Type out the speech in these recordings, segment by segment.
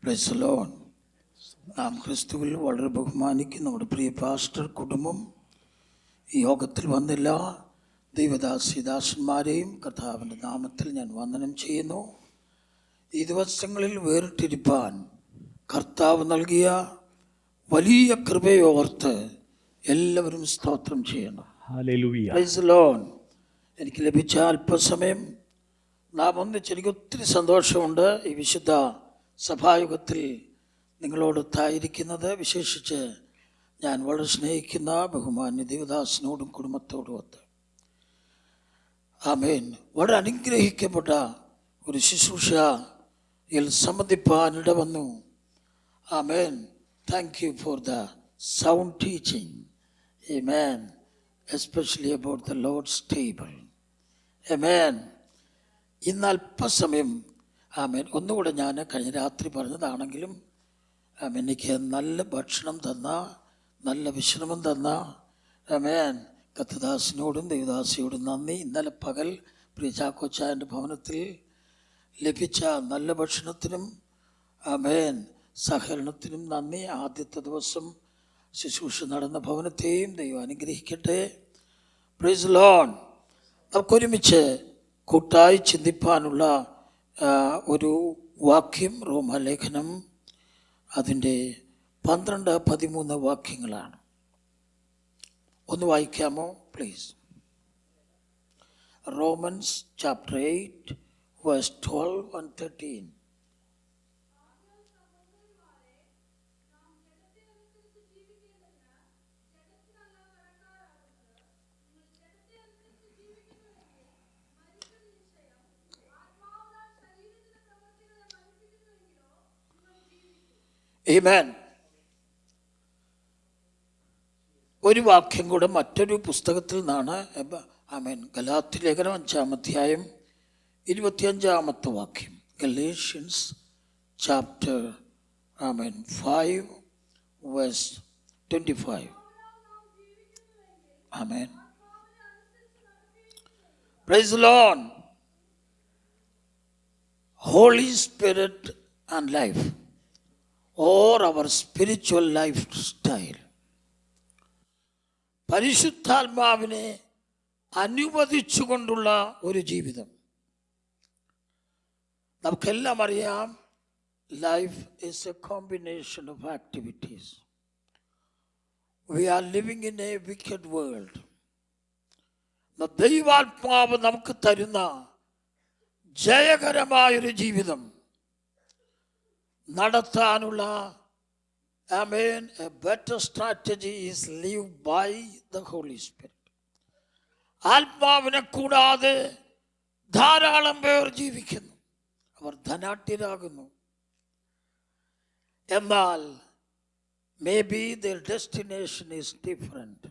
Price the lord. നാം ക്രിസ്തുവിൽ വളരെ ബഹുമാനിക്കുന്ന നമ്മുടെ പ്രിയ പാസ്റ്റർ കുടുംബം, ഈ യോഗത്തിൽ വന്നില്ല ദൈവദാസിദാസന്മാരെയും കർത്താവിൻ്റെ നാമത്തിൽ ഞാൻ വന്ദനം ചെയ്യുന്നു. ഈ ദിവസങ്ങളിൽ വേറിട്ടിരിപ്പാൻ കർത്താവ് നൽകിയ വലിയ കൃപയോർത്ത് എല്ലാവരും സ്തോത്രം ചെയ്യണം. ഹല്ലേലൂയ. Price the lord. എനിക്ക് ലഭിച്ച അല്പസമയം നാം ഒന്നിച്ച് എനിക്ക് ഒത്തിരി സന്തോഷമുണ്ട്. ഈ വിശുദ്ധ സഭായുഗത്തിൽ നിങ്ങളോടൊത്തായിരിക്കുന്നത്, വിശേഷിച്ച് ഞാൻ വളരെ സ്നേഹിക്കുന്ന ബഹുമാന്യ ദേവദാസിനോടും കുടുംബത്തോടും ഒത്ത്. ആമേൻ. വളരെ അനുഗ്രഹിക്കപ്പെട്ട ഒരു ശുശ്രൂഷയിൽ സംബന്ധിപ്പാനിട വന്നു. ആമേൻ. Thank you for the sound teaching. ആമേൻ. Especially about the lord's table. ആമേൻ. ഇന്ന് അല്പസമയം ആമേൻ ഒന്നുകൂടെ ഞാൻ കഴിഞ്ഞ രാത്രി പറഞ്ഞതാണെങ്കിലും ആമേൻ എനിക്ക് നല്ല ഭക്ഷണം തന്ന, നല്ല വിശ്രമം തന്ന ആമേൻ കത്തദാസിനോടും ദേവദാസിയോടും നന്ദി. ഇന്നലെ പകൽ പ്രിയ ചാക്കോച്ചായൻ്റെ ഭവനത്തിൽ ലഭിച്ച നല്ല ഭക്ഷണത്തിനും ആമേൻ സഹകരണത്തിനും നന്ദി. ആദ്യത്തെ ദിവസം ശുശ്രൂഷ നടന്ന ഭവനത്തെയും ദൈവം അനുഗ്രഹിക്കട്ടെ. Price the Lord. നമുക്കൊരുമിച്ച് കൂട്ടായി ചിന്തിപ്പാനുള്ള ഒരു വാക്യം റോമാലേഖനം അതിൻ്റെ 12-13 വാക്യങ്ങളാണ്. ഒന്ന് വായിക്കാമോ please? Romans chapter 8 verse 12 and 13. ആമേൻ. ഒരു വാക്യം കൂടെ മറ്റൊരു പുസ്തകത്തിൽ നിന്നാണ്. ആമേൻ. ഗലാത്യ ലേഖനം 5-ാം അധ്യായം 25-ാമത്തെ വാക്യം. ഗലേഷ്യൻസ് ചാപ്റ്റർ ആമേൻ 5 വേഴ്സ് 25. ആമേൻ. Praise the Lord. Holy Spirit and life or our spiritual lifestyle. പരിശുദ്ധാത്മാവിനെ അനുവദിച്ചുകൊണ്ടുള്ള ഒരു ജീവിതം. നമുക്കെല്ലാം അറിയാം, life is a combination of activities. We are living in a wicked world. ദൈവാത്മാവ് നമുക്ക് തരുന്ന ജയകരമായൊരു ജീവിതം നടത്താനുള്ള ആമേൻ a better strategy is live by the holy spirit. ആത്മാവിനെ കൂടാതെ ധാരാളം പേർ ജീവിക്കുന്നു, അവർ ധനാഢ്യരാകുന്നു. എന്നാൽ maybe their destination is different.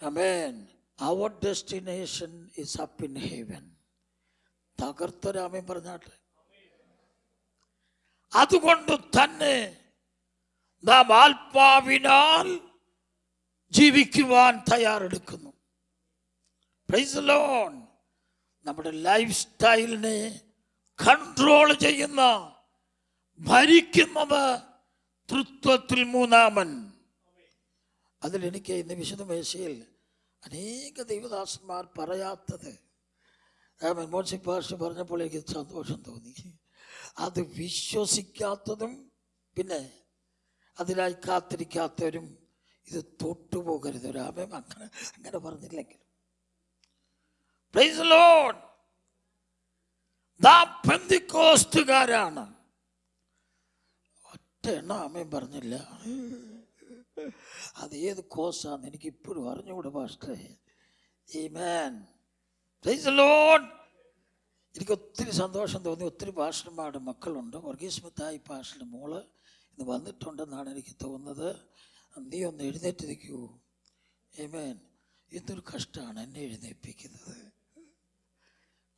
ആമേൻ. our destination is up in heaven. തകർത്തരാമൻ പറഞ്ഞാട്ടെ. അതുകൊണ്ട് തന്നെ നാം ആത്മാവിനാൽ ജീവിക്കുവാൻ തയ്യാറെടുക്കുന്നു. Praise the lord. നമ്മുടെ ലൈഫ് സ്റ്റൈലിനെ കൺട്രോൾ ചെയ്യുന്ന, ഭരിക്കുന്നത് തൃത്വത്തിൽ മൂന്നാമൻ. അതിലെനിക്ക് ഇന്ന് വിശുദ്ധ മേശയിൽ അനേക ദൈവദാസന്മാർ പറയാത്തത് മോൻസി പാസ്റ്റർ പറഞ്ഞപ്പോൾ എനിക്ക് സന്തോഷം തോന്നി. അത് വിശ്വസിക്കാത്തതും പിന്നെ അതിനായി കാത്തിരിക്കാത്തവരും ഇത് തൊട്ടുപോകരുത്. ഒരാമം അങ്ങനെ പറഞ്ഞില്ലെങ്കിലും. Praise the lord. നാം പെന്തിക്കോസ്തുകാരാണ്. ഒറ്റ എണ്ണം ആമേൻ പറഞ്ഞില്ല. അത് ഏത് കോസാന്ന് എനിക്ക് ഇപ്പോഴും അറിഞ്ഞുകൂടെ പാസ്റ്ററെ. ആമേൻ. Praise the lord. എനിക്ക് ഒത്തിരി സന്തോഷം തോന്നി. ഒത്തിരി പാസ്റ്റർമാരുടെ മക്കളുണ്ട്. വർഗീസ് മിത്തായി പാസ്റ്ററുടെ മോള് ഇന്ന് വന്നിട്ടുണ്ടെന്നാണ് എനിക്ക് തോന്നുന്നത്. നീ ഒന്ന് എഴുന്നേറ്റ് നിൽക്കൂ. ആമേൻ. എന്തൊരു കഷ്ടമാണ് എന്നെ എഴുന്നേൽപ്പിക്കുന്നത്.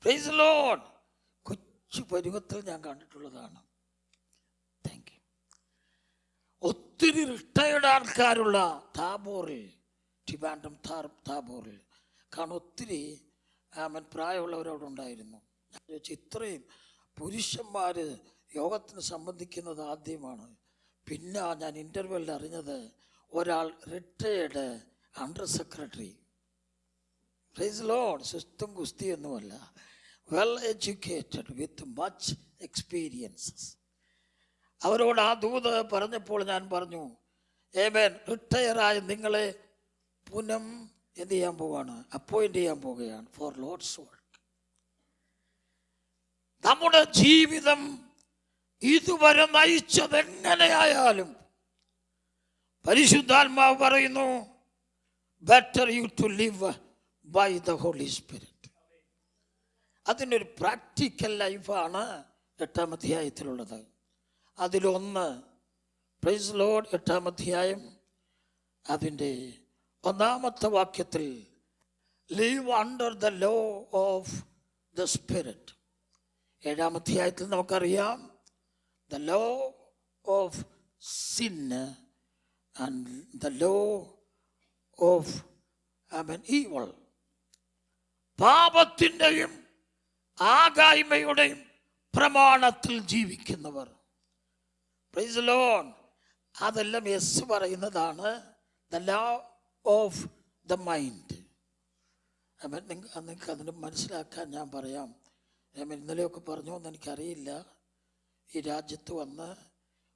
Price the Lord. കൊച്ചു പരുവത്തിൽ ഞാൻ കണ്ടിട്ടുള്ളതാണ്. Thank you. ഒത്തിരി റിട്ടയർഡ് ആൾക്കാരുള്ള താബോറിൽ, ട്രിവാൻഡ്രം താബോറിൽ കാരണം ഒത്തിരി പ്രായമുള്ളവരവിടെ ഉണ്ടായിരുന്നു. ഇത്രയും പുരുഷന്മാർ യോഗത്തിന് സംബന്ധിക്കുന്നത് ആദ്യമാണ്. പിന്നെ ഞാൻ ഇൻ്റർവ്യൂവിൽ അറിഞ്ഞത് ഒരാൾ retired under secretary, praise lord, system കുസ്തിയൊന്നുമല്ല, well educated with much experiences. അവരോട് ആ ദൂത് പറഞ്ഞപ്പോൾ ഞാൻ പറഞ്ഞു, ആമേൻ, റിട്ടയറായ നിങ്ങളെ പുനം എന്ത് ചെയ്യാൻ പോവുകയാണ്, അപ്പോയിന്റ് ചെയ്യാൻ പോവുകയാണ് ഫോർ ലോർഡ്സ് വർക്ക്. നമ്മുടെ ജീവിതം ഇതുവരെ നയിച്ചത് എങ്ങനെയായാലും പരിശുദ്ധാത്മാവ് പറയുന്നു, better you to live by the holy Spirit. അതിനൊരു പ്രാക്ടിക്കൽ ലൈഫാണ് 8-ാം അധ്യായത്തിലുള്ളത്. അതിലൊന്ന്, പ്രൈസ് ലോർഡ്, 8-ാം അധ്യായം അതിൻ്റെ 1-ാമത്തെ വാക്യത്തിൽ, live under the law of the spirit. 7-ാം അധ്യായത്തിൽ നമുക്കറിയാം, the law of sin and the law of evil. പാപത്തിൻ്റെയും ആകായ്മയുടെയും പ്രമാണത്തിൽ ജീവിക്കുന്നവർ, പ്രൈസ് ദി ലോർഡ്, അതെല്ലാം യെസ് പറയുന്നതാണ് the law of the mind. നിങ്ങൾക്ക് അതിന് മനസ്സിലാക്കാൻ ഞാൻ പറയാം. ഇന്നലെയൊക്കെ പറഞ്ഞോ എന്ന് എനിക്കറിയില്ല. ഈ രാജ്യത്ത് വന്ന്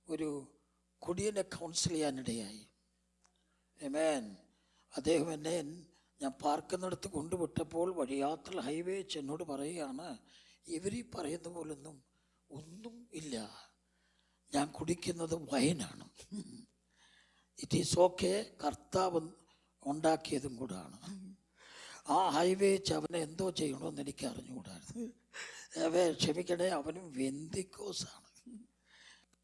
ഒരു കുടിയനെ കൗൺസിൽ ചെയ്യാനിടയായി. ആമേൻ. അദ്ദേഹം എന്നെ ഞാൻ പാർക്കുന്നിടത്ത് കൊണ്ടുവിട്ടപ്പോൾ വഴിയാത്ര ഹൈവേ വെച്ച് എന്നോട് പറയുകയാണ്, ഇവരീ പറയുന്ന പോലൊന്നും ഒന്നും ഇല്ല, ഞാൻ കുടിക്കുന്നത് വൈനാണ്. ഇറ്റ് ഈസ് ഓക്കെ, കർത്താവ് ഉണ്ടാക്കിയതും കൂടാണ്. ആ ഹൈവേ വെച്ച് അവനെ എന്തോ ചെയ്യണമെന്ന് എനിക്ക് അറിഞ്ഞുകൂടായിരുന്നു. ക്ഷമിക്കണേ, അവനും വെന്തിക്കോസാണ്.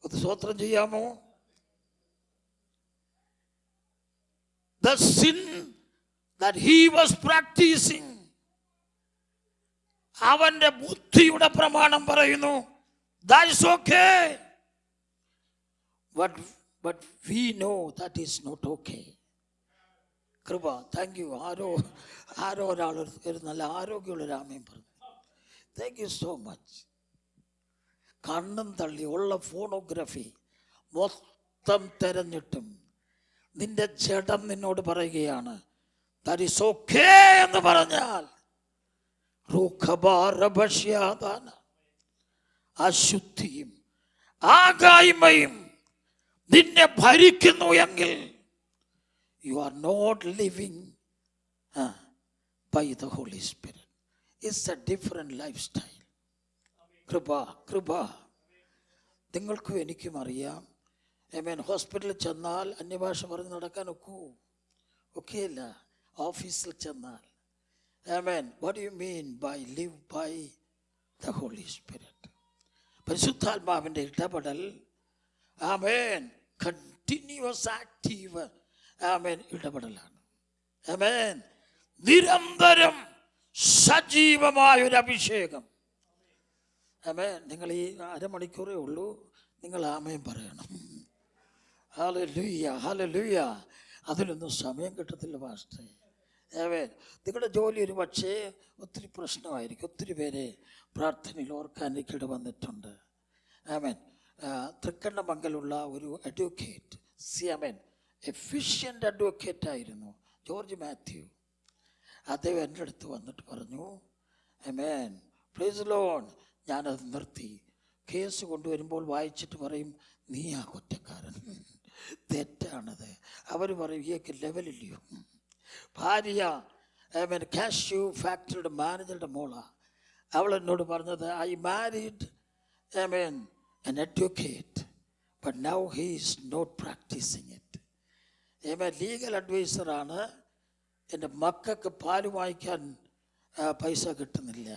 അത് സ്തോത്രം ചെയ്യാമോ? The sin that he was practicing, അവന്റെ ബുദ്ധിയുടെ പ്രമാണം പറയുന്നു, that is okay, but we know that is not okay. കൃപ, താങ്ക് യു. ആരോ ഒരാൾ ഒരു നല്ല ആരോഗ്യമുള്ള രാമയും പറഞ്ഞു. Thank you so much. കണ്ണും തള്ളി ഉള്ള ഫോണോഗ്രഫി മൊത്തം തെരഞ്ഞിട്ടും നിന്റെ ജഡം നിന്നോട് പറയുകയാണ് that is okay എന്ന് പറഞ്ഞാൽ അശുദ്ധിയും ആകായ്മയും നിന്നെ ഭരിക്കുന്നു എങ്കിൽ you are not living by the Holy Spirit. It's a different lifestyle. കൃപ നിങ്ങൾക്കും എനിക്കും അറിയാം. ആമേൻ. ഹോസ്പിറ്റലിൽ ചെന്നാൽ അന്യഭാഷ പറഞ്ഞ് നടക്കാൻ ഒക്കെയില്ല. ഓഫീസിൽ ചെന്നാൽ, ആമേൻ, what do you mean by live by the Holy Spirit? പരിശുദ്ധാത്മാവിൻ്റെ ഇടപെടൽ, ആമേൻ, കണ്ടിന്യൂസ് ആക്റ്റീവ്, ആമേൻ, ഇടപെടലാണ്. ആമേൻ. നിരന്തരം സജീവമായൊരു അഭിഷേകം. ആമേൻ. നിങ്ങൾ ഈ അരമണിക്കൂറേ ഉള്ളൂ, നിങ്ങൾ ആമേൻ പറയണം. Hallelujah, hallelujah. അതിനൊന്നും സമയം കിട്ടത്തില്ല പാസ്റ്റേ. ആമേൻ. നിങ്ങളുടെ ജോലി ഒരു പക്ഷേ ഒത്തിരി പ്രശ്നമായിരിക്കും. ഒത്തിരി പേരെ പ്രാർത്ഥനയിൽ ഓർക്കാൻ എനിക്കിട വന്നിട്ടുണ്ട്. ആമേൻ. തൃക്കണ്ണമംഗലുള്ള ഒരു അഡ്വക്കേറ്റ്, ആമേൻ, എഫിഷ്യൻ്റ് അഡ്വക്കേറ്റ് ആയിരുന്നു, ജോർജ് മാത്യു. അദ്ദേഹം എൻ്റെ അടുത്ത് വന്നിട്ട് പറഞ്ഞു, ആമേൻ, പ്രൈസ് ദി ലോർഡ്, ഞാനത് നിർത്തി. കേസ് കൊണ്ടുവരുമ്പോൾ വായിച്ചിട്ട് പറയും, നീയാ കുറ്റക്കാരൻ, തെറ്റാണത്. അവർ പറയും, ഈയൊക്കെ ലെവലില്ലയോ. ഭാര്യ, ആമേൻ, കാഷ്യൂ ഫാക്ടറിയുടെ മാനേജറുടെ മോളാ. അവൾ എന്നോട് പറഞ്ഞത്, ഐ മാരീഡ്, ആമേൻ, an advocate, but now he is not practicing it. Legal അഡ്വൈസറാണ്. എൻ്റെ മക്കൾക്ക് പാല് വാങ്ങിക്കാൻ പൈസ കിട്ടുന്നില്ല,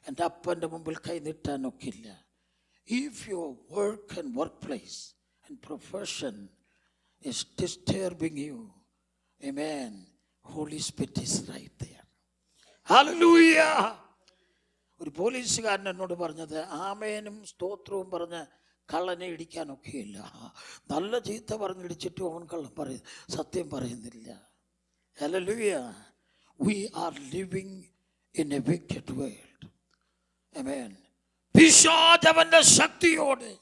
എൻ്റെ അപ്പൻ്റെ മുമ്പിൽ കൈ നീട്ടാനൊക്കില്ല. If your work and work place and profession is disturbing you, amen, Holy Spirit is right there. Hallelujah. ഒരു പോലീസുകാരൻ എന്നോട് പറഞ്ഞത്, ആമേനും സ്തോത്രവും പറഞ്ഞ് കള്ളനെ ഇടിക്കാനൊക്കെയില്ല. നല്ല ചീത്ത പറഞ്ഞിടിച്ചിട്ടും അവൻ കള്ളം സത്യം പറയുന്നില്ല. Hallelujah. We are living in a wicked world. Amen. പിശാചവന്റെ ശക്തിയോടെ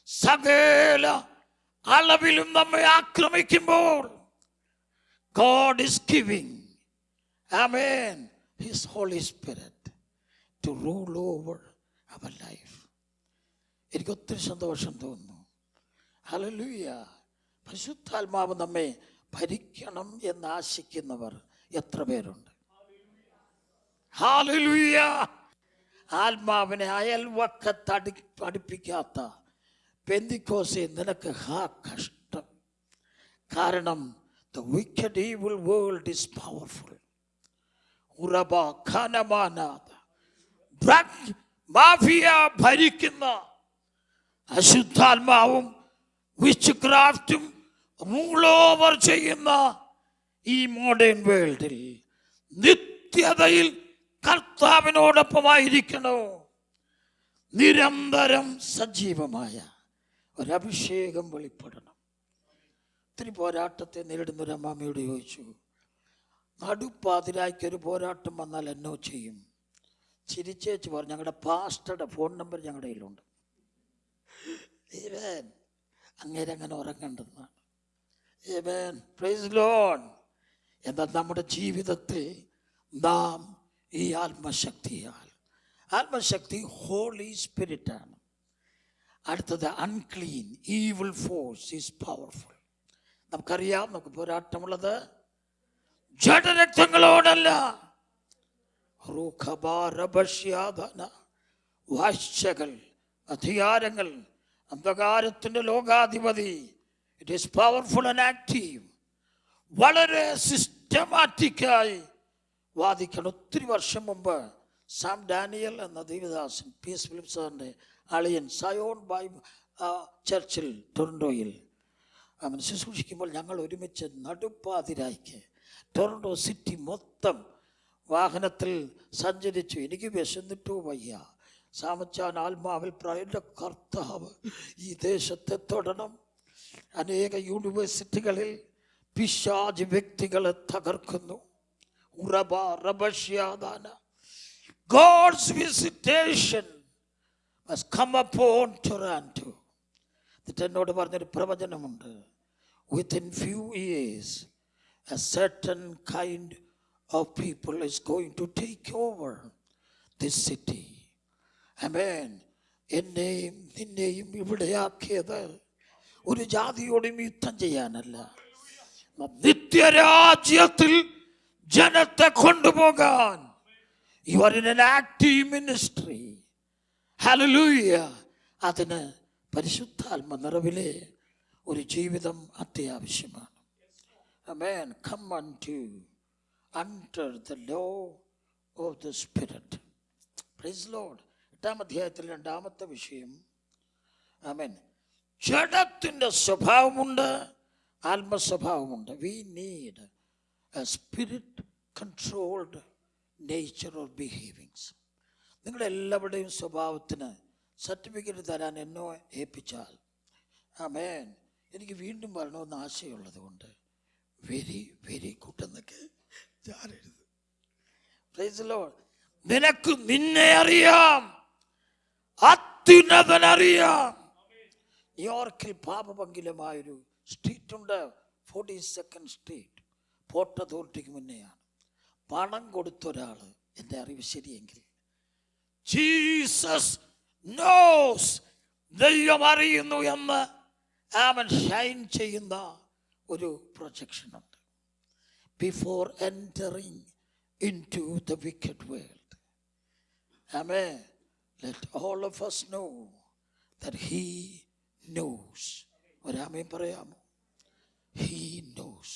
സകല അളവിലും നമ്മെ ആക്രമിക്കുമ്പോൾ God is giving, amen, His Holy Spirit to rule over our life. എനിക്ക് ഒത്തിരി സന്തോഷം തോന്നുന്നു. ഹല്ലേലൂയ. പരിശുദ്ധാത്മാവ് നമ്മെ ഭരിക്കണം എന്ന് ആശിക്കുന്നവർ എത്ര പേരുണ്ട്? ഹല്ലേലൂയ. ആത്മാവിനെ അയൽവക്കത്ത് അടുപ്പിക്കാത്ത പെന്തിക്കോസേ നിനക്ക് കഷ്ടം. കാരണം the wicked evil world is powerful. ഉറബ ഖനമാനാഥ ഡ്രഗ് മാഫിയ ഭരിക്കുന്ന അശുദ്ധാത്മാവും വിച്ച് ക്രാഫ്റ്റും റൂൾ ഓവർ ചെയ്യുന്ന ഈ മോഡേൺ വേൾഡിൽ നിത്യതയിൽ കർത്താവിനോടൊപ്പമായിരിക്കണോ? നിരന്തരം സജീവമായ ഒരഭിഷേകം വെളിപ്പെടണം. ഒത്തിരി പോരാട്ടത്തെ നേരിടുന്നൊരു അമ്മാമ്മയോട് ചോദിച്ചു, നടുപ്പാതിരായ്ക്കൊരു പോരാട്ടം വന്നാൽ എന്നോ ചെയ്യും? ചിരിച്ചേച്ച് പറഞ്ഞു, ഞങ്ങളുടെ പാസ്റ്ററുടെ ഫോൺ നമ്പർ ഞങ്ങളുടെ കയ്യിലുണ്ട്. അങ്ങേരങ്ങനെ ഉറങ്ങേണ്ടതാണ്. Praise lord. എന്നാൽ നമ്മുടെ ജീവിതത്തിൽ നാം ഈ ആത്മശക്തി ഹോളി സ്പിരിറ്റാണ്. അടുത്തത് unclean evil force is powerful. നമുക്കറിയാം, നമുക്ക് പോരാട്ടമുള്ളത് ജഡരക്തങ്ങളോടല്ല, വാഴ്ചകൾ, അധികാരങ്ങൾ, അന്ധകാരത്തിൻ്റെ ലോകാധിപതി. It is powerful and active. വളരെ സിസ്റ്റമാറ്റിക്കായി വാദിക്കണം. ഒത്തിരി വർഷം മുമ്പ് സാം ഡാനിയൽ എന്ന ദേവദാസൻ, പി.എസ്. ഫിലിപ്പ് സാറിൻ്റെ അളിയൻ, സയോൺ ചർച്ചിൽ ടൊറൻറ്റോയിൽ അവൻ ശുശ്രൂഷിക്കുമ്പോൾ ഞങ്ങൾ ഒരുമിച്ച് നടുപ്പാതിരായ്ക്ക് ടൊറൻറ്റോ സിറ്റി മൊത്തം വാഹനത്തിൽ സഞ്ചരിച്ചു. എനിക്ക് വിശന്നിട്ടോ വയ്യ. സാമച്ചാൻ ആത്മാവിൽ എൻ്റെ കർത്താവ് ഈ ദേശത്തെ തൊടണം. അനേക യൂണിവേഴ്സിറ്റികളിൽ പിശാച് വ്യക്തികളെ തകർക്കുന്നു. God's visitation has come upon Toronto. എന്നിട്ട് എന്നോട് പറഞ്ഞൊരു പ്രവചനമുണ്ട്. Within few years a certain kind of people is going to take over this city. Amen. എന്നെയും നിന്നെയും ഇവിടെയാക്കിയത് ഒരു ജാതിയോടും യുദ്ധം ചെയ്യാനല്ല, നിത്യരാജ്യത്തിൽ ജനത്തെ കൊണ്ടുപോകാൻ. You are in an active ministry. Hallelujah. അതിന് പരിശുദ്ധാത്മ നിറവിലെ ഒരു ജീവിതം അത്യാവശ്യമാണ്. Amen. Come unto under the law of the Spirit. Praise Lord. 8-ാം അധ്യായത്തിൽ 2-ാമത്തെ വിഷയം. Amen. ജഡത്തിൻ്റെ സ്വഭാവമുണ്ട്, ആത്മസ്വഭാവമുണ്ട്. We need a spirit controlled nature or behavings. നിങ്ങളെല്ലാവരുടെയും സ്വഭാവത്തിന് സർട്ടിഫിക്കറ്റ് തരാൻ എന്നോ ഏൽപ്പിച്ചാൽ, ആമേൻ, എനിക്ക് വീണ്ടും വരണമെന്ന് ആശയമുള്ളത് കൊണ്ട് വെരി വെരി ഗുഡ് എന്നൊക്കെ ഞാൻ എഴുതും. Praise Lord. നിനക്ക് നിന്നെ അറിയാം, അത്യുന്നതനറിയാം. ന്യൂയോർക്കിൽ പാപഭംഗിലമായൊരു സ്ട്രീറ്റ് ഉണ്ട്, 42nd സ്ട്രീറ്റ്. പോർട്ട് അതോറിറ്റിക്ക് മുന്നെയാണ്. പണം കൊടുത്തൊരാൾ, എൻ്റെ അറിവ് ശരിയെങ്കിൽ, ജീസസ് നോസ്, ദൈവം അറിയുന്നു എന്ന് അവൻ ഷൈൻ ചെയ്യുന്ന ഒരു പ്രൊജക്ഷൻ ഉണ്ട്. Before entering into the wicked world, ആമേൻ, let all of us know that he knows. ഒരാമേൻ പറയാമോ? he knows.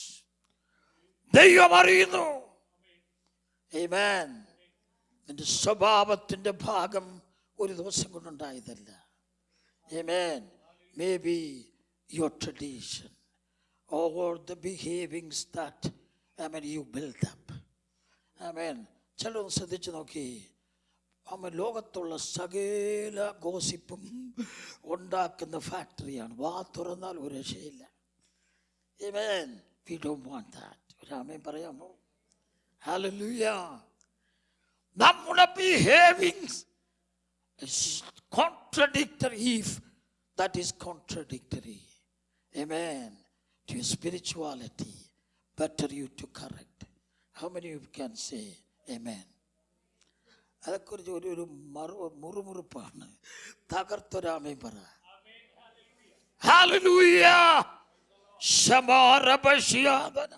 ദൈവം അറിയുന്നു. ആമേൻ. നിന്റെ സ്വഭാവത്തിൻ്റെ ഭാഗം ഒരു ദിവസം കൊണ്ടുണ്ടായതല്ല. ആമേൻ. Maybe your tradition or the behavings that, amen, you build up. Amen. ചിലരൊന്ന് ശ്രദ്ധിച്ചു നോക്കി. ലോകത്തുള്ള സകല ഗോസിപ്പും ഉണ്ടാക്കുന്ന ഫാക്ടറിയാണ്. വാ തുറന്നാൽ ഒരു രക്ഷയില്ല. Amen. We don't want that. ഒരു ആമേൻ പറയാമോ? Hallelujah. നമ്മുടെ ബിഹേവിങ്സ് contradictory, if that is contradictory, amen, to your spirituality, better you to correct. How many of you can say amen? അതെക്കുറിച്ച് ഒരു മുറുമുറുപ്പാണ്. തകർത്തൊരാമേൻ പറ. ഹല്ലേലൂയ. ശമാരപശ്യാദന.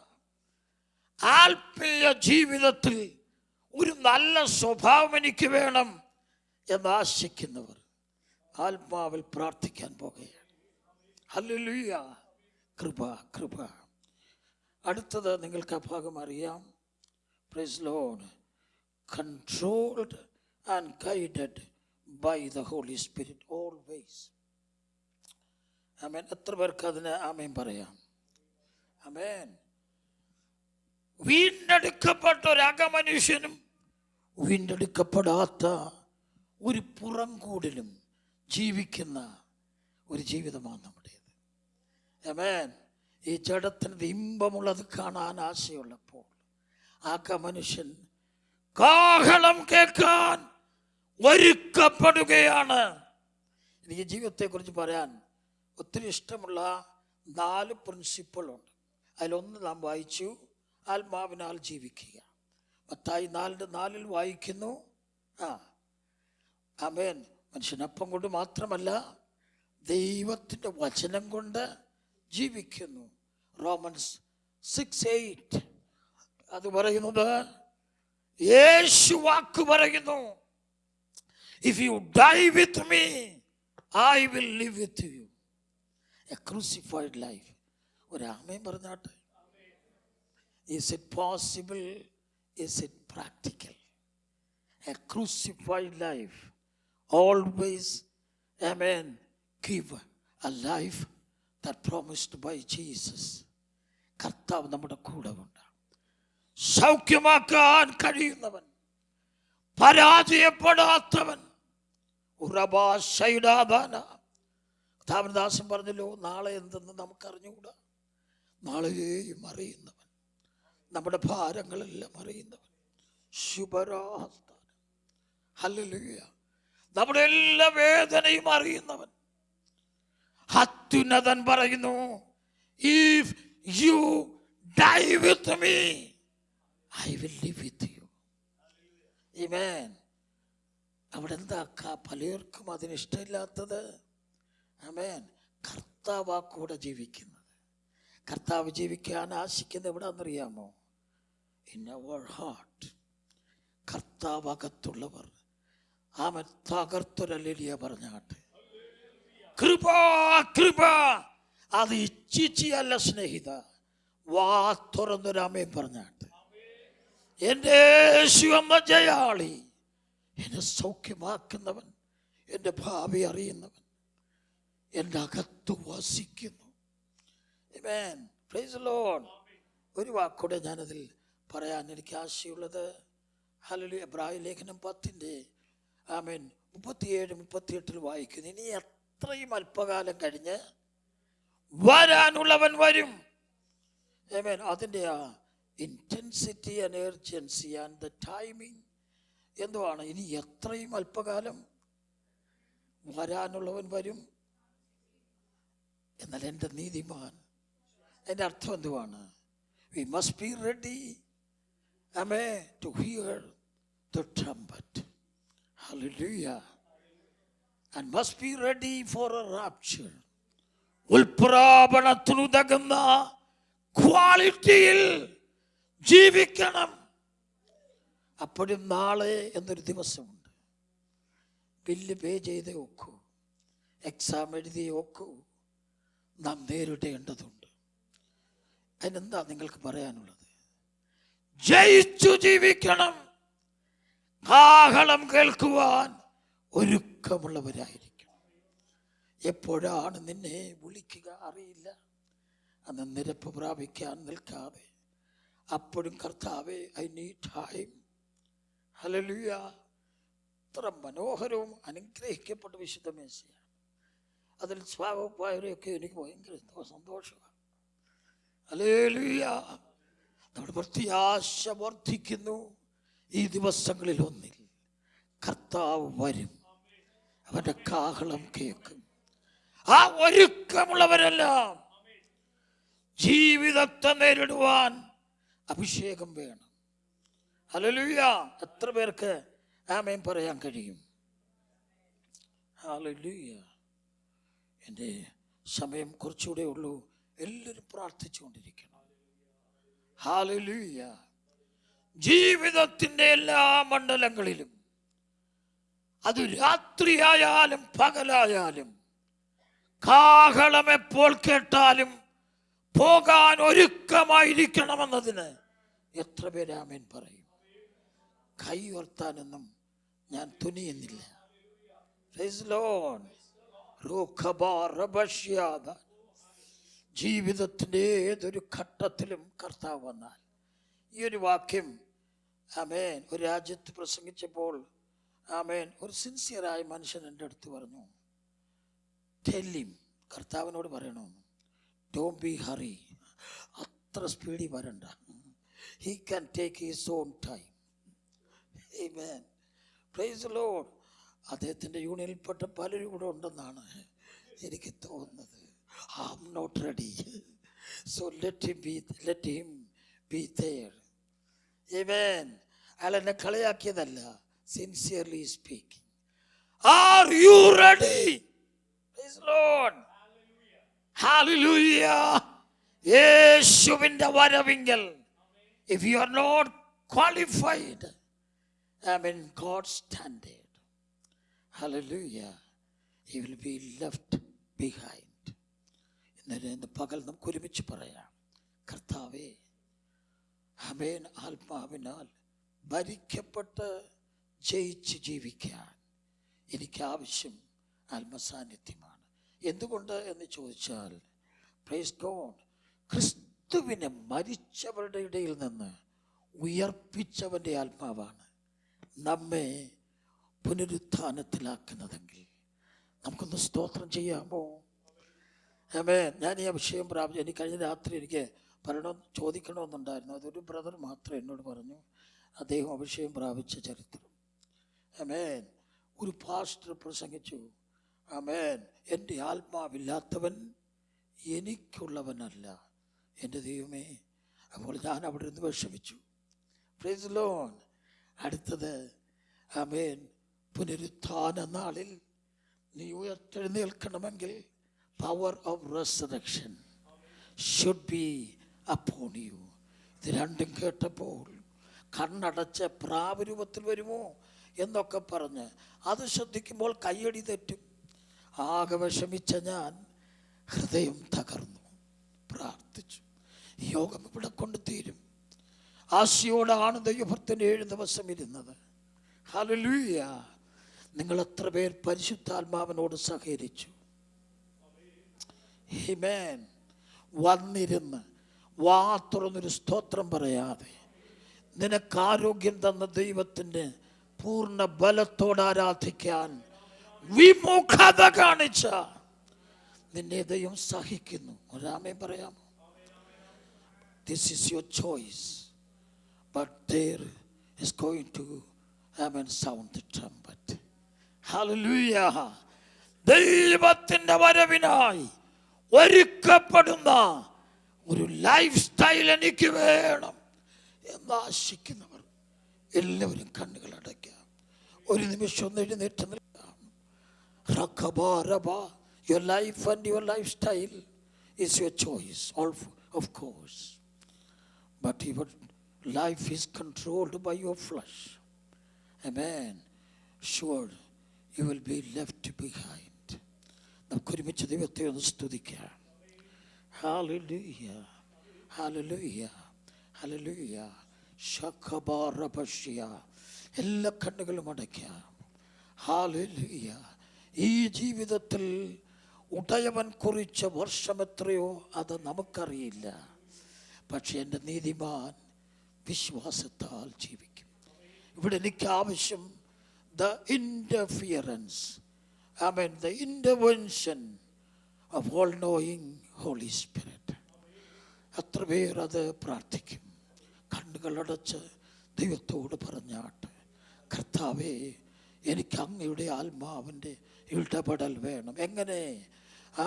ആത്മീയ ജീവിതത്തിൽ ഒരു നല്ല സ്വഭാവം എനിക്ക് വേണം എന്ന് ആശിക്കുന്നവർ ആത്മാവിൽ പ്രാർത്ഥിക്കാൻ പോകുകയാണ്. ഹല്ലേലൂയ. കൃപ കൃപ. അടുത്തത് നിങ്ങൾക്ക് ആ ഭാഗം അറിയാം. Praise Lord. Controlled and guided by the Holy Spirit always. ആമേൻ. എത്ര പേർക്ക് അതിന് ആമേൻ പറയാം? ആമേൻ. വീണ്ടെടുക്കപ്പെട്ട ഒരു അകമനുഷ്യനും വീണ്ടെടുക്കപ്പെടാത്ത ഒരു പുറംകൂടിലും ജീവിക്കുന്ന ഒരു ജീവിതമാണ് നമ്മുടേത്. ആമേൻ. ഈ ജഡത്തിന് ഇമ്പമുള്ളത് കാണാൻ ആശയുള്ളപ്പോൾ അകമനുഷ്യൻ കാഹളം കേൾക്കാൻ ഒരുക്കപ്പെടുകയാണ്. എനിക്ക് ജീവിതത്തെക്കുറിച്ച് പറയാൻ ഒത്തിരി ഇഷ്ടമുള്ള 4 പ്രിൻസിപ്പിളുണ്ട്. അതിലൊന്ന് നാം വായിച്ചു, ആത്മാവിനാൽ ജീവിക്കുക. മത്തായി 4:4 വായിക്കുന്നു. ആമേൻ. മനുഷ്യനപ്പം കൊണ്ട് മാത്രമല്ല ദൈവത്തിൻ്റെ വചനം കൊണ്ട് ജീവിക്കുന്നു. റോമൻസ് 6:8 അത് പറയുന്നത്, യേശു വാക്ക് പറയുന്നു, if you die with me I will live with U. A crucified life. ഒരു ആമേൻ പറഞ്ഞാട്ടെ. Is it possible? Is it practical? A crucified life always, amen, give a life that promised by Jesus. കർത്താവ് നമ്മുടെ കൂടെ ഉണ്ട്. സൗഖ്യമാക്കാൻ കഴിയുന്നവൻ, പരാജയപ്പെടാത്തവൻ. കർത്താവിൻദാസൻ പറഞ്ഞല്ലോ, നാളെ എന്തെന്ന് നമുക്കറിഞ്ഞുകൂടാ. നാളെയും അറിയുന്നവൻ, നമ്മുടെ ഭാരങ്ങളെല്ലാം അറിയുന്നവൻ. ശുഭരാസ്ഥാനം. ഹല്ലേലൂയ. നമ്മുടെ എല്ലാ വേദനയും അറിയുന്നവൻ. അത്യുന്നതൻ പറയുന്നു, if you die with me I will live with you. ആമേൻ. അവിടെ എന്താ പലർക്കും അതിനിഷ്ടമില്ലാത്തത്? ആമേൻ. കർത്താവ് കൂടെ ജീവിക്കുന്നത്. കർത്താവ് ജീവിക്കാൻ ആശിക്കുന്നത് എവിടാന്നറിയാമോ? In our heart. കർത്താവ് അകത്തുള്ളവർ ആമൻ തകർത്തൊരല്ലിയ പറഞ്ഞാട്ടെ. കൃപ കൃപ. അത് ഇച്ഛിച്ചല്ല സ്നേഹിത, വാ തുറന്നൊരാമേൻ പറഞ്ഞാട്ടെ. എൻ്റെ യേശു എന്ന ജയാളി, എന്നെ സൗഖ്യമാക്കുന്നവൻ, എൻ്റെ ഭാവി അറിയുന്നവൻ, എൻ്റെ അകത്ത് വസിക്കുന്നു. ആമേൻ. Praise the lord. ഒരു വാക്കൂടെ ഞാനതിൽ പറയാൻ എനിക്ക് ആശയുള്ളത്. ഹല്ലേലൂയ. എബ്രായ ലേഖനം 10 ആമേൻ 37-38 വായിക്കുന്നു. ഇനി എത്രയും അല്പകാലം കഴിഞ്ഞ് വരാനുള്ളവൻ വരും. ആമേൻ. അതിൻ്റെ ആ intensity and urgency and the timing എന്തുവാണ്? ഇനി എത്രയും അല്പകാലം വരാനുള്ളവൻ വരും. എന്നാൽ എൻ്റെ നീതിമാൻ, എൻ്റെ അർത്ഥം എന്തുവാണ്? വി മസ്റ്റ് ബി റെഡി, ആമേൻ, to hear the trumpet. Hallelujah. And must be ready for a rapture. ഉൽപ്രാപണത്തിനുതകുന്ന ക്വാളിറ്റിയിൽ ജീവിക്കണം. അപ്പോഴും നാളെ എന്നൊരു ദിവസമുണ്ട്. ബില്ല് പേ ചെയ്തേ ഒക്കൂ, എക്സാം എഴുതിയേ ഒക്കൂ, നാം നേരിടേണ്ടതുണ്ട്. അതിനെന്താ നിങ്ങൾക്ക് പറയാനുള്ളത്? ജയിച്ചു ജീവിക്കണം. കാഹളം കേൾക്കുവാൻ ഒരുക്കമുള്ളവരായിരിക്കും. എപ്പോഴാണ് നിന്നെ വിളിക്കുക അറിയില്ല. അന്ന് നിരപ്പ് പ്രാപിക്കാൻ നിൽക്കാതെ അപ്പോഴും കർത്താവേ, ഐ നീഡ് ടൈം. ഹല്ലേലൂയ. ഇത്ര മനോഹരവും അനുഗ്രഹിക്കപ്പെട്ട വിശുദ്ധ മേശയാണ്. അതിൽ സ്വാഭാവികമായൊക്കെ എനിക്ക് ഭയങ്കര സന്തോഷമാണ്. ഹല്ലേലൂയ. നമ്മുടെ പ്രത്യാശ വർദ്ധിക്കുന്നു. ഈ ദിവസങ്ങളിൽ ഒന്നിൽ കർത്താവ് വരും. അവന്റെ കാഹളം കേൾക്കും. ആ ഒരുക്കമുള്ളവരെല്ലാം ജീവിതത്തെ നേരിടുവാൻ അഭിഷേകം വേണം. ഹല്ലേലൂയ. എത്ര പേർക്ക് ആമേൻ പറയാൻ കഴിയും? ഹല്ലേലൂയ. എൻ്റെ സമയം കുറച്ചുകൂടെ ഉള്ളൂ. എല്ലാവരും പ്രാർത്ഥിച്ചുകൊണ്ടിരിക്കണം. ഹല്ലേലൂയ. ജീവിതത്തിൻ്റെ എല്ലാ മണ്ഡലങ്ങളിലും, അത് രാത്രിയായാലും പകലായാലും, കാഹളം എപ്പോൾ കേട്ടാലും പോകാൻ ഒരുക്കമായിരിക്കണമെന്നതിന് എത്ര പേര് ആമേൻ പറയും? കൈ ഉയർത്താനൊന്നും ഞാൻ തുനിയുന്നില്ല. Praise Lord. ജീവിതത്തിൻ്റെ ഏതൊരു ഘട്ടത്തിലും കർത്താവ് വന്നാൽ, ഈ ഒരു വാക്യം ആമേൻ ഒരു രാജ്യത്ത് പ്രസംഗിച്ചപ്പോൾ ആമേൻ ഒരു സിൻസിയറായ മനുഷ്യൻ എൻ്റെ അടുത്ത് പറഞ്ഞു, ടെല്ലിം, കർത്താവിനോട് പറയണോ, ഡോണ്ട് ബി ഹറി, അത്ര സ്പീഡിൽ വരണ്ട, he can take his own time. ആമേൻ. Praise the lord. അദ്ദേഹത്തിൻ്റെ യൂണിയനിൽപ്പെട്ട പലരും കൂടെ ഉണ്ടെന്നാണ് എനിക്ക് തോന്നുന്നത്. I am not ready, so let him be there. ആമേൻ. അയാൾ എന്നെ കളിയാക്കിയതല്ല, sincerely speaking. Are you ready? Praise lord. ഹല്ലേലൂയ. യേശുവിൻ്റെ വരവിങ്കൽ if you are not qualified, I mean God's standard, hallelujah, you will be left behind. ഇന്ന് പകൽ നമുക്ക് ഒരുമിച്ച് പറയാം, കർത്താവേ, ആമേൻ, ആത്മാവിനാൽ ഭരിക്കപ്പെട്ട് ജയിച്ച് ജീവിക്കാൻ എനിക്ക് ആവശ്യം ആത്മസാന്നിധ്യമാണ്. എന്തുകൊണ്ട് എന്ന് ചോദിച്ചാൽ, പ്രൈസ് ഗോഡ്, ക്രിസ്തുവിനെ മരിച്ചവരുടെ ഇടയിൽ നിന്ന് ഉയർപ്പിച്ചവൻ്റെ ആത്മാവാണ് നമ്മെ പുനരുത്ഥാനത്തിലാക്കുന്നതെങ്കിൽ നമുക്കൊന്ന് സ്തോത്രം ചെയ്യാമോ? ആമേൻ. ഞാൻ ഈ വിഷയം പ്രാപിച്ചു. എനിക്ക് കഴിഞ്ഞ രാത്രി എനിക്ക് ചോദിക്കണമെന്നുണ്ടായിരുന്നു. അതൊരു ബ്രദർ മാത്രം എന്നോട് പറഞ്ഞു, അദ്ദേഹം അഭിഷേകം പ്രാപിച്ച ചരിത്രം. ആമേൻ. ഒരു പാസ്റ്റർ പ്രസംഗിച്ചു, ആമേൻ, എൻ്റെ ആത്മാവില്ലാത്തവൻ എനിക്കുള്ളവനല്ല. എൻ്റെ ദൈവമേ. അപ്പോൾ ഞാൻ അവിടെ നിന്ന് വിഷമിച്ചു. Praise the lord. അടുത്തത്, ആമേൻ, പുനരുത്ഥാന നാളിൽ നീ ഉയർത്തെഴുന്നേൽക്കണമെങ്കിൽ power of resurrection should be upon you. ഇത് രണ്ടും കേട്ടപ്പോൾ കണ്ണടച്ച് പ്രാവരൂപത്തിൽ വരുമോ എന്നൊക്കെ പറഞ്ഞ് അത് ശ്രദ്ധിക്കുമ്പോൾ കയ്യടി തെറ്റും. ആകെ വിഷമിച്ച ഞാൻ ഹൃദയം തകർന്നു, പ്രാർത്ഥിച്ചു. യോഗം ഇവിടെ കൊണ്ട് തീരും. ആശയോടാണ് ദൈവഭക്തൻ 7 ദിവസം ഇരുന്നത്. ഹല്ലേലൂയ. നിങ്ങൾ എത്ര പേർ പരിശുദ്ധാത്മാവിനോട് സഹകരിച്ചു? ആമേൻ. വന്നിരുന്ന് വാ തുറന്നൊരു സ്തോത്രം പറയാതെ നിനക്ക് ആരോഗ്യം തന്ന ദൈവത്തിൻ്റെ പൂർണ്ണ ബലത്തോട് ആരാധിക്കാൻ വിമുഖത കാണിച്ച നിന്നെ ദൈവം സഹിക്കുന്നു. ഒരാമേൻ പറയാമോ? This is your choice, but there is going to sound the trumpet. Hallelujah. ദൈവത്തിൻ്റെ വരവിനായി ഒരുക്കപ്പെടുന്ന ഒരു ലൈഫ് സ്റ്റൈൽ എനിക്ക് വേണം എന്നാശിക്കുന്നവർ എല്ലാവരും കണ്ണുകൾ അടയ്ക്കാം. ഒരു നിമിഷം ഒന്ന് എഴുന്നേറ്റ് നിൽക്കാം. Your life and your lifestyle is your choice, of course. But your life is controlled by your flesh. Amen. Sure, you will be left behind. നമുക്ക് ഒരുമിച്ച് ദൈവത്തെ ഒന്ന് സ്തുതിക്കാം. Hallelujah. Hallelujah. Hallelujah. ശഖബാറബഷ്യ. എല്ലാ കണ്ണുകളും അടയ്ക്കാം. Hallelujah. ഈ ജീവിതത്തിൽ ഉടയവൻ കുറിച്ച വർഷം എത്രയോ അത് നമുക്കറിയില്ല. പക്ഷെ എൻ്റെ നീതിമാൻ വിശ്വാസത്താൽ ജീവിക്കും. ഇവിടെ എനിക്ക് ആവശ്യം the interference, the intervention of all-knowing Holy Spirit. എത്ര പേർ അത് പ്രാർത്ഥിക്കും? കണ്ണുകളടച്ച് ദൈവത്തോട് പറഞ്ഞാട്ട്, കർത്താവേ, എനിക്ക് അങ്ങയുടെ ആത്മാവിൻ്റെ ഇടപെടൽ വേണം. എങ്ങനെ?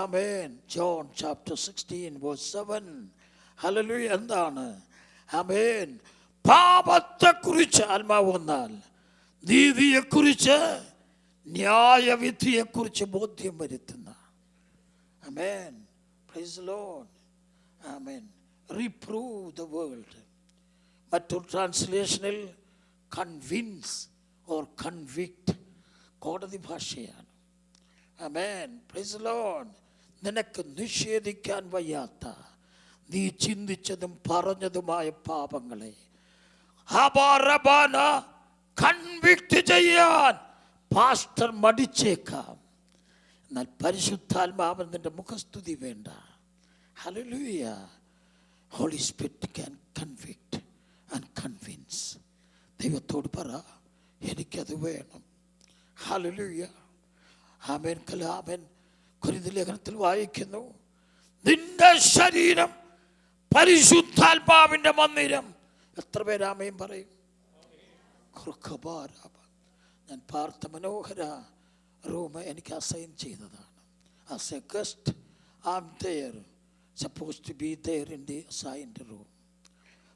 ആമേൻ. John chapter 16 verse 7. ഹല്ലേലൂയ. എന്താണ്? ആമേൻ. പാപത്തെക്കുറിച്ച് ആത്മാവ് വന്നാൽ നീതിയെക്കുറിച്ച് ന്യായവിധിയെക്കുറിച്ച് ബോധ്യം വരുത്തുന്ന. ആമേൻ. Praise the Lord. ആമേൻ. Reprove the world. മറ്റൊരു ട്രാൻസ്ലേഷനിൽ കൺവിൻസ് ഓർ കൺവിക്ട്, കോടതി ഭാഷയാണ്. ആമേൻ. Praise the Lord. നിനക്ക് നിഷേധിക്കാൻ വയ്യാത്ത നീ ചിന്തിച്ചതും പറഞ്ഞതുമായ പാപങ്ങളെ കൺവിക്ട് ചെയ്യാൻ പാസ്റ്റർ മടിച്ചേക്കാം. എന്നാൽ പരിശുദ്ധാത്മാവൻ നിന്റെ മുഖസ്തുതി വേണ്ട. ഹല്ലേലൂയ. Holy Spirit can convict and convince. ദൈവത്തോട് പറ, എനിക്കത് വേണം. ഹല്ലേലൂയ. ആമേൻ. കലാമേൻ. കൊരിന്ത്യർ ലേഖനത്തിൽ വായിക്കുന്നു, നിന്റെ ശരീരം പരിശുദ്ധാത്മാവിന്റെ മന്ദിരം. എത്ര പേര് ആമേൻ പറയും? ഞാൻ പാർത്ത മനോഹര റൂം എനിക്ക് അസൈൻ ചെയ്തതാണ്. As a guest I am there, supposed to be there in the assigned room.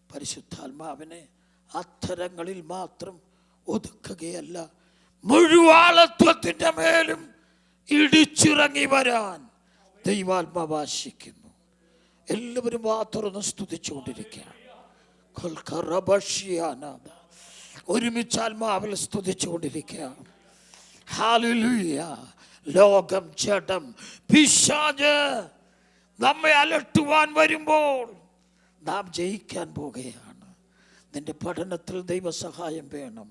പരിശുദ്ധാത്മാവിനെ അത്തരങ്ങളിൽ മാത്രം ഒതുക്കുകയല്ല, മുഴുവാളത്വത്തിൻ്റെ മേലും ഇടിച്ചിറങ്ങി വരാൻ ദൈവാത്മാവ് ആശിക്കുന്നു. എല്ലാവരും തുറന്ന് സ്തുതിച്ചുകൊണ്ടിരിക്കുക. ഒരുമിച്ച് ആത്മാവിൽ സ്തുതിച്ചുകൊണ്ടിരിക്കുക. ഹല്ലേലൂയ. ലോകം, ജഡം, പിശാച് നമ്മെ അലട്ടുവാൻ വരുമ്പോൾ നാം ജയിക്കാൻ പോകുകയാണ്. നിന്റെ പഠനത്തിൽ ദൈവസഹായം വേണം,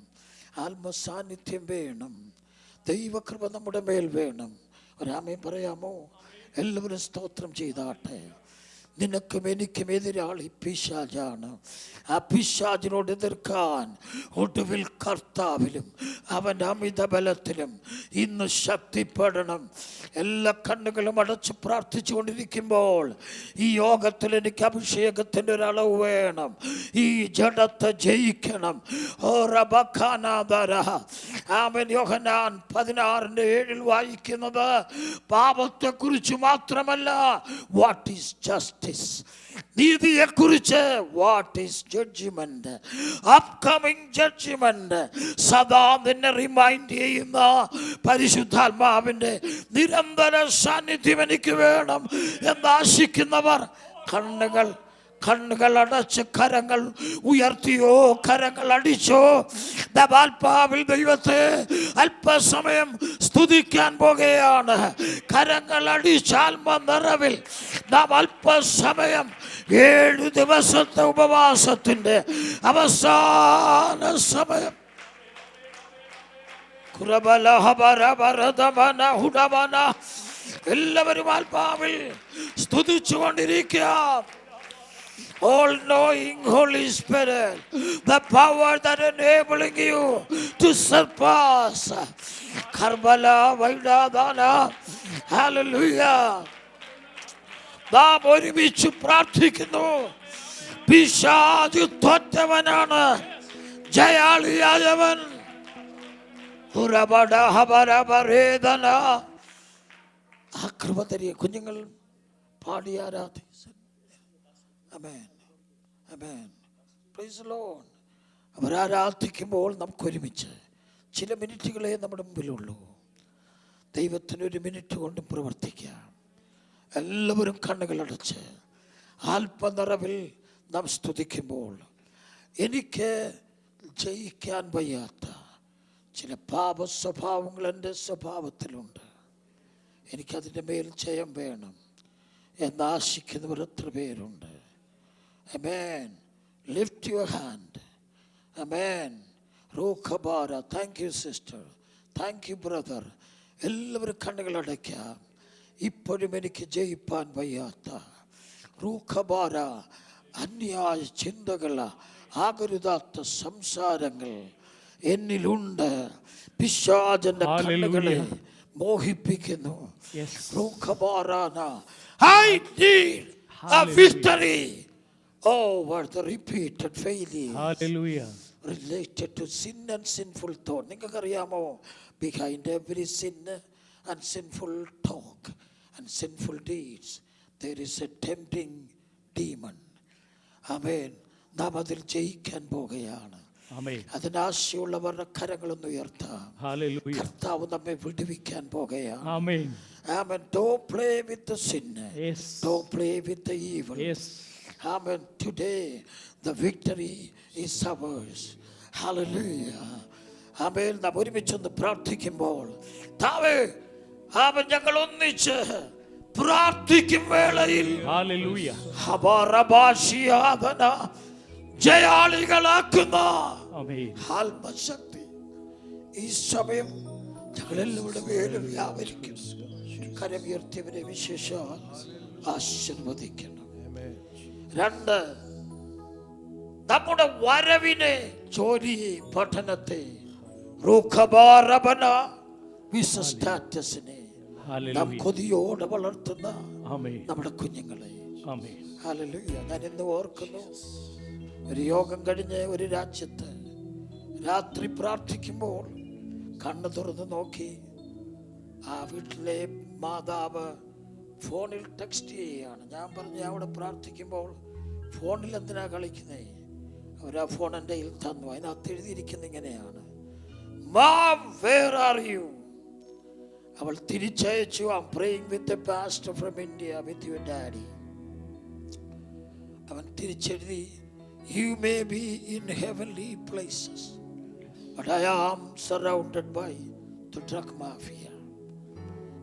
ആത്മസാന്നിധ്യം വേണം, ദൈവകൃപ നമ്മുടെ മേൽ വേണം. ഒരാമേൻ പറയാമോ? എല്ലാവരും സ്തോത്രം ചെയ്താട്ടെ. നിനക്കും എനിക്കും എതിരാളി പിശാചാണ്. ആ പിശാചിനോട് എതിർക്കാൻ ഒടുവിൽ കർത്താവിലും അവൻ്റെ അമിത ബലത്തിലും ഇന്ന് ശക്തിപ്പെടണം. എല്ലാ കണ്ണുകളും അടച്ച് പ്രാർത്ഥിച്ചു കൊണ്ടിരിക്കുമ്പോൾ ഈ യോഗത്തിൽ എനിക്ക് അഭിഷേകത്തിൻ്റെ ഒരളവ് വേണം. ഈ ജഡത്തെ ജയിക്കണം. ആമേൻ. യോഹന്നാൻ 16:7 വായിക്കുന്നത് പാപത്തെക്കുറിച്ച് മാത്രമല്ല, വാട്ട് ഈസ് ജസ്റ്റിസ്, നീതിയെക്കുറിച്ച്, what is judgment, upcoming judgment. സദാ നിന്നെ റിമൈൻഡ് ചെയ്യുന്ന പരിശുദ്ധാത്മാവിൻ്റെ നിരന്തര സാന്നിധ്യം എനിക്ക് വേണം എന്നാശിക്കുന്നവർ കണ്ണുകൾ അടച്ച് കരങ്ങൾ ഉയർത്തിയോ കരങ്ങൾ അടിച്ചോ ദൈവാത്മാവിൽ ദൈവത്തെ അല്പസമയം സ്തുതിക്കാൻ പോകുകയാണ്. കരങ്ങൾ അടിച്ചാത്മ നിറവിൽ നാം അല്പസമയം 7 ദിവസത്തെ ഉപവാസത്തിൻ്റെ അവസാന സമയം എല്ലാവരും ആത്മാവിൽ സ്തുതിച്ചുകൊണ്ടിരിക്കാം. All-knowing Holy Spirit, the power that enabling you to surpass Karbala, Vaidadana. Hallelujah. നാം ഒരുമിച്ച് പ്രാർത്ഥിക്കുന്നു. പിശാച് തോറ്റവനാണ്, ജയാളിയായവൻ. ആ കൃപ തരിക. കുഞ്ഞുങ്ങൾ പാടി ആരാധിച്ചു. ആമേൻ. ആമേൻ. Praise the Lord. അവരാരാധിക്കുമ്പോൾ നമുക്കൊരുമിച്ച് ചില മിനിറ്റുകളെ നമ്മുടെ മുമ്പിലുള്ളൂ. ദൈവത്തിന് 1 മിനിറ്റ് കൊണ്ടും പ്രവർത്തിക്കാം. എല്ലാവരും കണ്ണുകളടച്ച് ആത്മനിറവിൽ നാം സ്തുതിക്കുമ്പോൾ എനിക്ക് ജയിക്കാൻ വയ്യാത്ത ചില പാപ സ്വഭാവങ്ങൾ എൻ്റെ സ്വഭാവത്തിലുണ്ട്. എനിക്കതിൻ്റെ മേൽ ജയം വേണം എന്നാശിക്കുന്നവർ എത്ര പേരുണ്ട്? Amen. Lift your hand. Amen. Rokhabara. Thank you, sister. Thank you, brother. എല്ലാവരും കണ്ണുകൾ അടയ്ക്കാം. ഇപ്പോഴും എനിക്ക് ജയിപ്പാൻ വയ്യാത്ത റൂഖബാര അന്യായ ചിന്തകൾ, ആകരുതാത്ത സംസാരങ്ങൾ എന്നിലുണ്ട്. പിശാചന്റെ കണ്ണുകളെ മോഹിപ്പിക്കുന്നു. റൂഖബാരാന. I need a victory over the repeated failures. Hallelujah. related to sin and sinful thought. നിങ്ങൾക്കറിയാമോ, behind every sin and sinful talk and sinful deeds there is a tempting demon. ആമേൻ. നാം അതിൽ ജയിക്കാൻ പോകുകയാണ്. അതിനാശയുള്ളവരുടെ കരങ്ങളൊന്ന് ഉയർത്താം. കർത്താവ് നമ്മെ വിടുവിക്കാൻ പോകുകയാണ്. Amen. Don't play with the sin. Yes. Don't play with the evil. Yes. Amen. Today the victory is ours. Hallelujah. Amen. നാം ഒരുമിച്ചൊന്ന് പ്രാർത്ഥിക്കുമ്പോൾ ഞങ്ങൾ ഒന്നിച്ച് പ്രാർത്ഥിക്കും വേളയിൽ ജയാളികളാക്കുന്ന ആത്മശക്തി ഈ സമയം ഞങ്ങളെല്ലാവരുടെ മേലും വ്യാപരിക്കും. കരമുയർത്തിയവരെ വിശേഷാൽ ആശീർവദിക്കണം. 2, നമ്മുടെ വരവിനെ, ജോലിയെ, പഠനത്തെ, സ്റ്റാറ്റസിനെ നാം കൊതിയോടെ വളർത്തുന്ന നമ്മുടെ കുഞ്ഞുങ്ങളെ. ഹല്ലേലൂയ. ഞാൻ ഇന്ന് ഓർക്കുന്നു, ഒരു യോഗം കഴിഞ്ഞ് ഒരു രാജ്യത്ത് രാത്രി പ്രാർത്ഥിക്കുമ്പോൾ കണ്ണ് തുറന്ന് നോക്കി ആ വീട്ടിലെ മാതാവ് ഫോണിൽ ടെക്സ്റ്റ് ചെയ്യുകയാണ്. ഞാൻ പറഞ്ഞു, അവിടെ പ്രാർത്ഥിക്കുമ്പോൾ ഫോണിൽ എന്തിനാ കളിക്കുന്നേ? അവർ ആ ഫോൺ എൻ്റെ കയ്യിൽ തന്നു. അതിനകത്ത് എഴുതിയിരിക്കുന്നത് ഇങ്ങനെയാണ്, Mom, where are you? അവൾ തിരിച്ചയച്ചു, I'm praying with the pastor from India with your daddy. അവൻ തിരിച്ചെഴുതി, You may be in heavenly places, but I am surrounded by the drug mafia.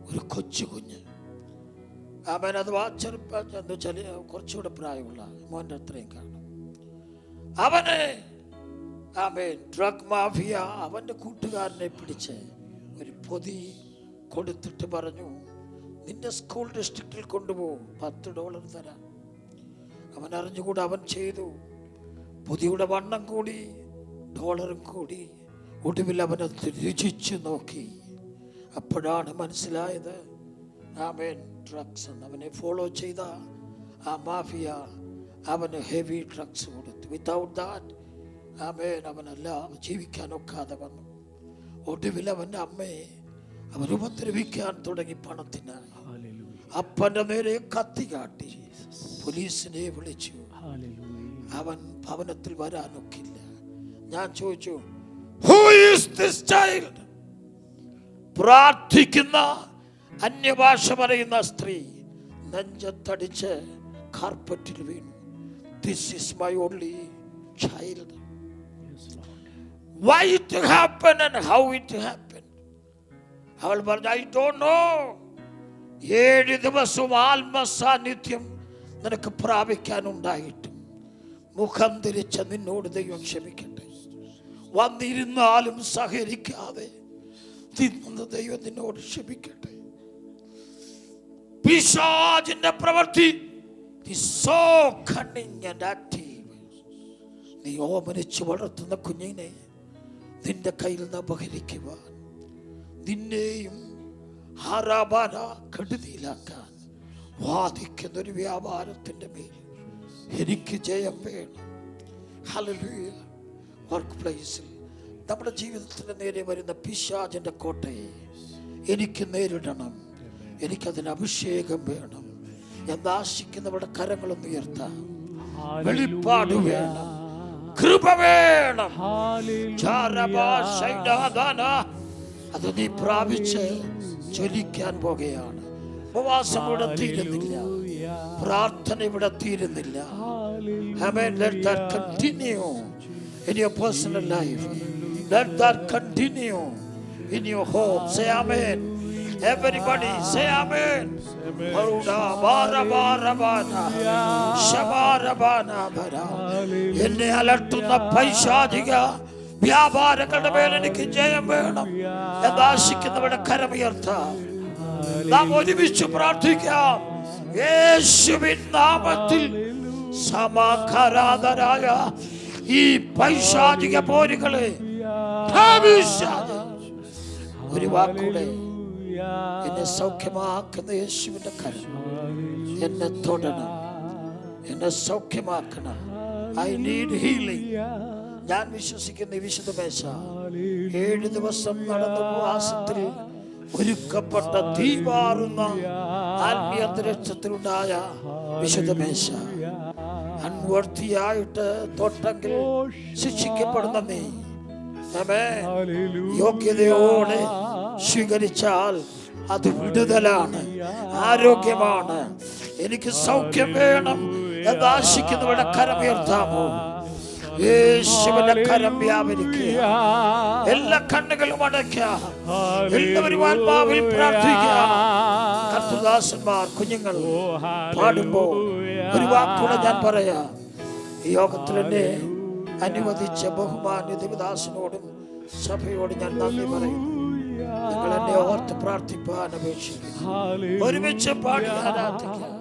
ഒരു കൊച്ചു കുഞ്ഞ്. അവൻ അത് കുറച്ചുകൂടെ പ്രായമുള്ള മോൻ്റെ അത്രയും കാണും. അവനെ ഡ്രഗ് മാഫിയ അവൻ്റെ കൂട്ടുകാരനെ പിടിച്ച് ഒരു പൊതി കൊടുത്തിട്ട് പറഞ്ഞു, നിന്റെ സ്കൂൾ ഡിസ്ട്രിക്റ്റിൽ കൊണ്ടുപോകും, $10 തരാം. അവൻ അറിഞ്ഞുകൂടെ അവൻ ചെയ്തു. പൊതിയുടെ വണ്ണം കൂടി, ഡോളറും കൂടി. ഒടുവിൽ അവനത് രുചിച്ചു നോക്കി. അപ്പോഴാണ് മനസ്സിലായത്, ഡ്രഗ്സ് എന്ന്. അവനെ ഫോളോ ചെയ്ത ആ മാഫിയ അവന് ഹെവി ഡ്രഗ്സ് കൊടുത്തു. വിത്തൗട്ട് ദാറ്റ് അവനല്ല ജീവിക്കാനൊക്കാതെ വന്നു. ഒടുവിൽ അവൻ്റെ അമ്മയെ അവൻ ഉപദ്രവിക്കാൻ തുടങ്ങി പണത്തിനായി. അപ്പൻ്റെ നേരെ കത്തി കാട്ടി പോലീസിനെ വിളിച്ചു. അവൻ ഭവനത്തിൽ വരാനൊക്കില്ല. ഞാൻ ചോദിച്ചു, Who is this child? പ്രാർത്ഥിക്കുന്ന അന്യഭാഷ പറയുന്ന സ്ത്രീ നെഞ്ചത്തടിച്ച് കാർപ്പറ്റിൽ വീണു. This is my only child. Why it happened and how it happened? അവൾ പറഞ്ഞു, I don't know. 7 ദിവസവും ആത്മസാന്നിധ്യം നിനക്ക് പ്രാപിക്കാനുണ്ടായിട്ടും മുഖം തിരിച്ച നിന്നോട് ദൈവം ക്ഷമിക്കട്ടെ. വന്നിരുന്നാലും സഹകരിക്കാതെ തിന്നുന്ന ദൈവം നിന്നോട് ക്ഷമിക്കട്ടെ. പിശാചിന്റെ പ്രവൃത്തി so cunning and active. നീ ഓമനിച്ച് വളർത്തുന്ന കുഞ്ഞിനെ നിന്റെ കയ്യിൽ നിന്ന് അപഹരിക്കുവാൻ, നിന്നെയും ഹറാബാന കെടുതിയിലാക്കാൻ വാദിക്കുന്ന ഒരു വ്യാപാരത്തിന്റെ മേൽ എനിക്ക് ജയം വേണം. ഹല്ലേലൂയ. വർക്ക് പ്ലേസിൽ നമ്മുടെ ജീവിതത്തിന് നേരെ വരുന്ന പിശാചിന്റെ കോട്ടയെ എനിക്ക് നേരിടണം. എനിക്കതിന് അഭിഷേകം വേണം എന്നാശിക്കുന്നവരുടെ കരങ്ങളൊന്ന് ഉയർത്താം. വെളിപ്പാട് വേണം, കൃപ വേണം. അത് നീ പ്രാപിച്ച് ചൊലിക്കാൻ പോകുകയാണ്. ഉപവാസം ഇവിടെ തീരുന്നില്ല, പ്രാർത്ഥന ഇവിടെ തീരുന്നില്ല. Amen. Let that continue in your personal life. Let that continue in your home. Say amen. Everybody say amen. എന്നെ അലട്ടുന്ന പൈശാചിക വ്യാപാരങ്ങളുടെ മേൽ എനിക്ക് ജയം വേണം എന്നാശിക്കുന്നവരുടെ കരമുയർത്താം. നാം ഒരുമിച്ച് പ്രാർത്ഥിക്കാം. യേശുവിൻ നാമത്തിൽ സമാധാനരായ ഈ പൈശാചിക പോരുകളെ ഒരു വാക്കൂടെ എന്നെ സൗഖ്യമാക്കുന്ന യേശുവിന്റെ കരം എന്നെ തൊടണം, എന്നെ സൗഖ്യമാക്കണം. I need healing. ഞാൻ വിശ്വസിക്കുന്ന ഈ വിശുദ്ധ മേശ 7 ദിവസം നടന്ന ഉപവാസത്തിൽ ഒരുക്കപ്പെട്ട തീവാറുന്ന ആത്മീയ അന്തരീക്ഷത്തിലുണ്ടായ വിശുദ്ധ മേശ അൻവർത്തിയായിട്ട് തൊട്ടെങ്കിൽ ശിക്ഷിക്കപ്പെടുന്ന നീ യോഗ്യതയോടെ സ്വീകരിച്ചാൽ അത് വിടുതലാണ്, ആരോഗ്യമാണ്. എനിക്ക് സൗഖ്യം വേണം എന്നാശിക്കുന്നവരുടെ കരമുയർത്താമോ? യേശുവിന്റെ കരം വ്യാപരിക്കുക. എല്ലാ കണ്ണുകളും അടയ്ക്കുക. എല്ലാവരും ആത്മാവിൽ പ്രാർത്ഥിക്കുക. കർത്തൃദാസന്മാർ കുഞ്ഞുങ്ങൾ പാടുമ്പോൾ ഒരു വാക്കൂടെ ഞാൻ പറയാം. ഈ യോഗത്തിൽ എന്നെ അനുവദിച്ച ബഹുമാന്യ ദേവദാസനോടും സഭയോടും ഞാൻ നന്ദി പറയുന്നു. നിങ്ങൾ എന്നെ ഓർത്ത് പ്രാർത്ഥിപ്പാൻ അപേക്ഷിക്കുന്നു. ഒരുമിച്ച് പാടി ആരാധിക്കാം.